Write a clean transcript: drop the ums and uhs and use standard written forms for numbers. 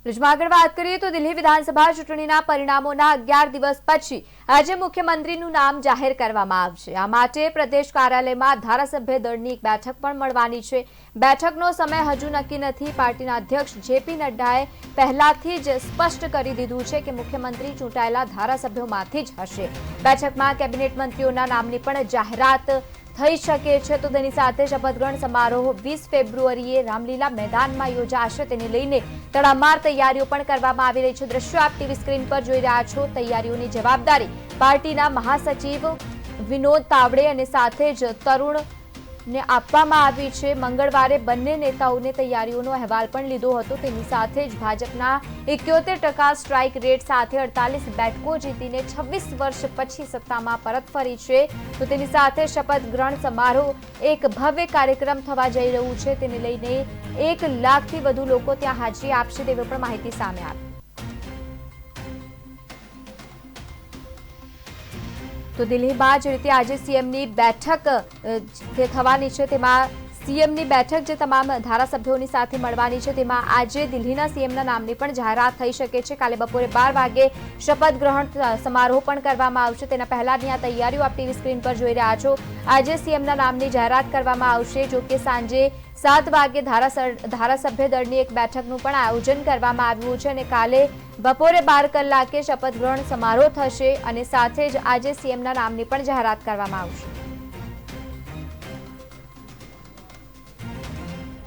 આગળ વાત કરીએ તો દિલ્હી વિધાનસભા ચૂંટણીના પરિણામોના 11 દિવસ પછી આજે મુખ્યમંત્રીનું નામ જાહેર કરવામાં આવશે। આ માટે પ્રદેશ કાર્યાલયમાં ધારાસભ્ય દળની એક બેઠક પણ મળવાની છે। બેઠકનો સમય હજુ નક્કી નથી। પાર્ટીના અધ્યક્ષ જેપી નડ્ડાએ પહેલાથી જ સ્પષ્ટ કરી દીધું છે કે મુખ્યમંત્રી ચૂંટાયેલા ધારાસભ્યોમાંથી જ હશે। બેઠકમાં કેબિનેટ મંત્રીઓના નામની પણ જાહેરાત થઈ શકે છે। તો તેની સાથે શપથગ્રહણ સમારોહ 20 ફેબ્રુઆરીએ રામલીલા મેદાનમાં યોજાશે। તેને લઈને તડામાર તૈયારીઓ પણ કરવામાં આવી રહી છે। દ્રશ્યો આપ ટીવી સ્ક્રીન પર જોઈ રહ્યા છો। તૈયારીઓની જવાબદારી પાર્ટીના મહાસચિવ વિનોદ તાવડે અને સાથે જ તરુણને આપવામાં આવી છે। મંગળવારે બંને નેતાઓને તૈયારીઓનો અહેવાલ પણ લીધો હતો। તેની સાથે જ ભાજપના 71% સ્ટ્રાઇક રેટ સાથે 48 બેઠકો જીતીને 26 વર્ષ પછી સત્તામાં પરત ફરી છે। તો તેની સાથે શપથ ગ્રહણ સમારોહ એક ભવ્ય કાર્યક્રમ થવા જઈ રહ્યું છે। તેને લઈને 1 લાખથી વધુ લોકો ત્યાં હાજરી આપશે તેવી પણ માહિતી સામે આવી। તો દિલ્હીમાં જે રીતે આજે સીએમની બેઠક થવાની છે તેમાં સીએમની બેઠક જે તમામ ધારાસભ્યોની સાથે મળવાની છે તેમાં આજે દિલ્હીના સીએમના નામની પણ જાહેરાત થઈ શકે છે। કાલે બપોરે 12 વાગે શપથ ગ્રહણ સમારોહ પણ કરવામાં આવશે। તેના પહેલાની આ તૈયારીઓ આપ ટીવી સ્ક્રીન પર જોઈ રહ્યા છો। આજે સીએમના નામની જાહેરાત કરવામાં આવશે। જો કે સાંજે 7 વાગે ધારાસભ્ય દળની એક બેઠકનું પણ આયોજન કરવામાં આવ્યું છે અને કાલે બપોરે 12 કલાકે શપથ ગ્રહણ સમારોહ થશે અને સાથે જ આજે સીએમના નામની પણ જાહેરાત કરવામાં આવશે।